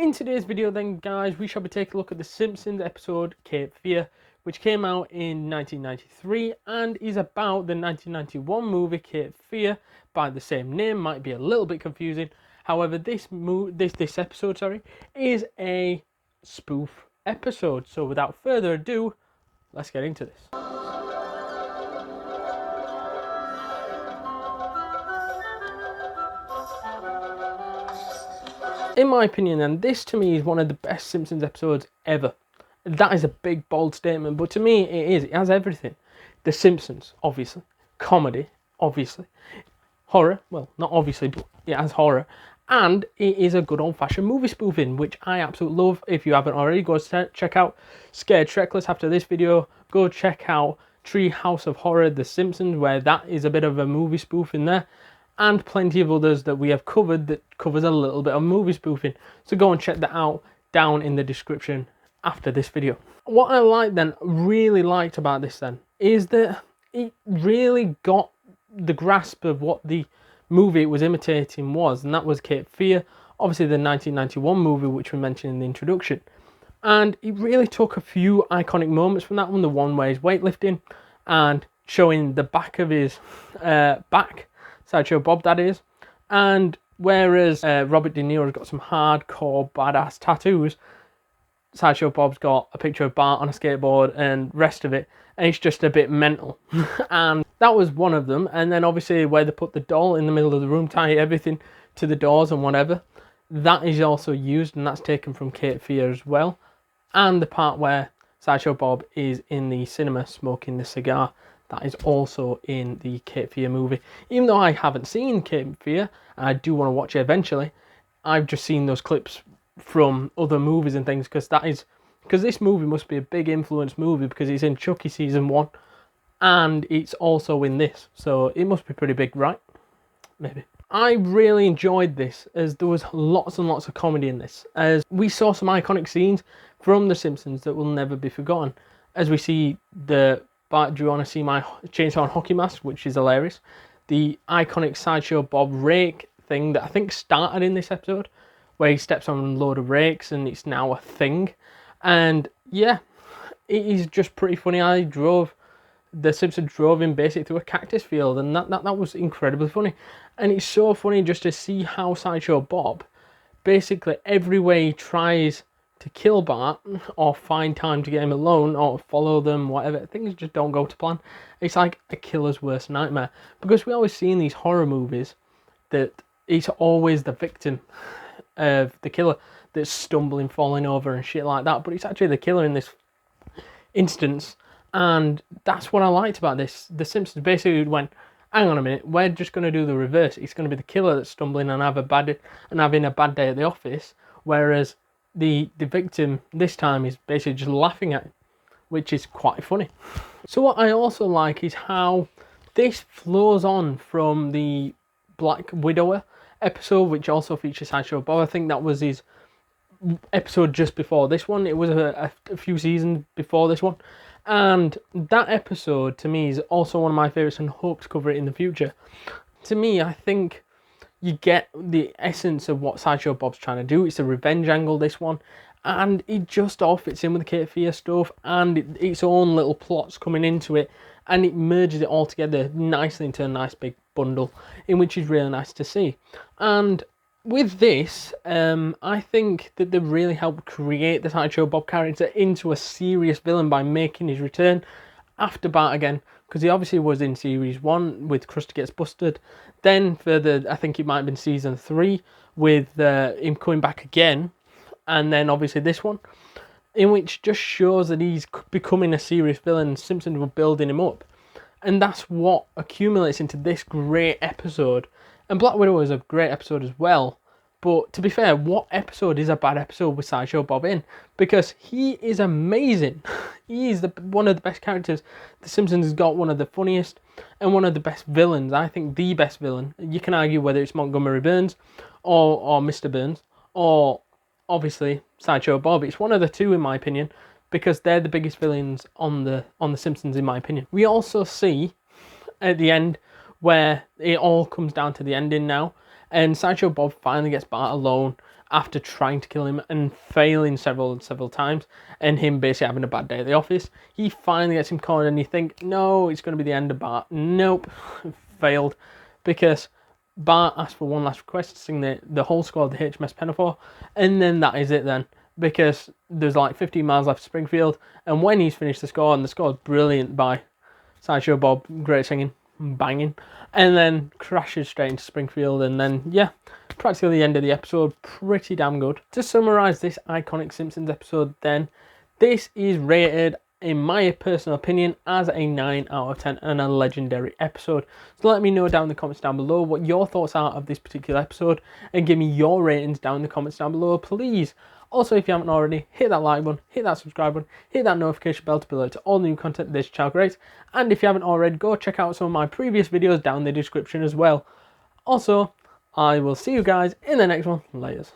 In today's video then, guys, we shall be taking a look at the Simpsons episode Cape Feare, which came out in 1993 and is about the 1991 movie Cape Feare by the same name. Might be a little bit confusing. However, this episode is a spoof episode. So without further ado, let's get into this. In my opinion, then, this to me is one of the best Simpsons episodes ever. That is a big, bold statement, but to me it is. It has everything. The Simpsons, obviously. Comedy, obviously. Horror, well, not obviously, but it has horror. And it is a good old-fashioned movie spoofing, which I absolutely love. If you haven't already, go check out Scared Shrekless after this video. Go check out Treehouse of Horror, The Simpsons, where that is a bit of a movie spoof in there. And plenty of others that we have covered that covers a little bit of movie spoofing. So go and check that out down in the description after this video. What I really liked about this then, is that it really got the grasp of what the movie it was imitating was, and that was Cape Feare, obviously the 1991 movie which we mentioned in the introduction. And it really took a few iconic moments from that one, the one where he's weightlifting and showing the back of his back, Sideshow Bob that is, and whereas Robert De Niro's got some hardcore badass tattoos, Sideshow Bob's got a picture of Bart on a skateboard and rest of it, and it's just a bit mental. And that was one of them. And then obviously where they put the doll in the middle of the room, tie everything to the doors and whatever, that is also used, and that's taken from Cape Feare as well. And the part where Sideshow Bob is in the cinema smoking the cigar, that is also in the Cape Feare movie. Even though I haven't seen Cape Feare, and I do want to watch it eventually, I've just seen those clips from other movies and things, because this movie must be a big influence movie, because it's in Chucky season 1 and it's also in this, so it must be pretty big, right? Maybe. I really enjoyed this, as there was lots and lots of comedy in this, as we saw some iconic scenes from The Simpsons that will never be forgotten, as we see the Bart, do you want to see my chainsaw and hockey mask, which is hilarious. The iconic Sideshow Bob rake thing that I think started in this episode, where he steps on a load of rakes and it's now a thing. And yeah, it is just pretty funny. The Simpsons drove him basically through a cactus field, and that was incredibly funny. And it's so funny just to see how Sideshow Bob, basically every way he tries to kill Bart or find time to get him alone or follow them, whatever, things just don't go to plan. It's like a killer's worst nightmare, because we always see in these horror movies that it's always the victim of the killer that's stumbling, falling over and shit like that, but it's actually the killer in this instance. And that's what I liked about this. The Simpsons basically went, hang on a minute, we're just going to do the reverse. It's going to be the killer that's stumbling and having a bad day at the office, whereas the victim this time is basically just laughing at him, which is quite funny. So what I also like is how this flows on from the Black Widower episode, which also features Sideshow Bob. I think that was his episode just before this one. It was a few seasons before this one. And that episode, to me, is also one of my favourites and hope to cover it in the future. To me, I think you get the essence of what Sideshow Bob's trying to do. It's a revenge angle, this one. And it just all fits in with the Cape Feare stuff, and its own little plots coming into it. And it merges it all together nicely into a nice big bundle, in which is really nice to see. And with this, I think that they really helped create the Sideshow Bob character into a serious villain by making his return after Bart again, because he obviously was in series 1 with Krusty Gets Busted. Then further, I think it might have been season 3 with him coming back again, and then obviously this one, in which just shows that he's becoming a serious villain. Simpsons were building him up, and that's what accumulates into this great episode. And Black Widow is a great episode as well. But to be fair, what episode is a bad episode with Sideshow Bob in? Because he is amazing. He is one of the best characters. The Simpsons has got one of the funniest and one of the best villains. I think the best villain. You can argue whether it's Montgomery Burns or Mr. Burns or obviously Sideshow Bob. It's one of the two in my opinion, because they're the biggest villains on the Simpsons in my opinion. We also see at the end where it all comes down to the ending now, and Sideshow Bob finally gets Bart alone after trying to kill him and failing several times, and him basically having a bad day at the office. He finally gets him cornered, and you think, no, it's going to be the end of Bart. Nope, failed, because Bart asked for one last request to sing the whole score of the HMS Pinafore, and then that is it then, because there's like 15 miles left to Springfield, and when he's finished the score, and the score is brilliant by Sideshow Bob, great singing, banging, and then crashes straight into Springfield, and then, yeah, practically the end of the episode. Pretty damn good. To summarise this iconic Simpsons episode then, this is rated, in my personal opinion, as a 9 out of 10 and a legendary episode. So let me know down in the comments down below what your thoughts are of this particular episode, and give me your ratings down in the comments down below, please. Also, if you haven't already, hit that like button, hit that subscribe button, hit that notification bell to be alerted to all new content this channel creates. And if you haven't already, go check out some of my previous videos down in the description as well. Also, I will see you guys in the next one. Laters.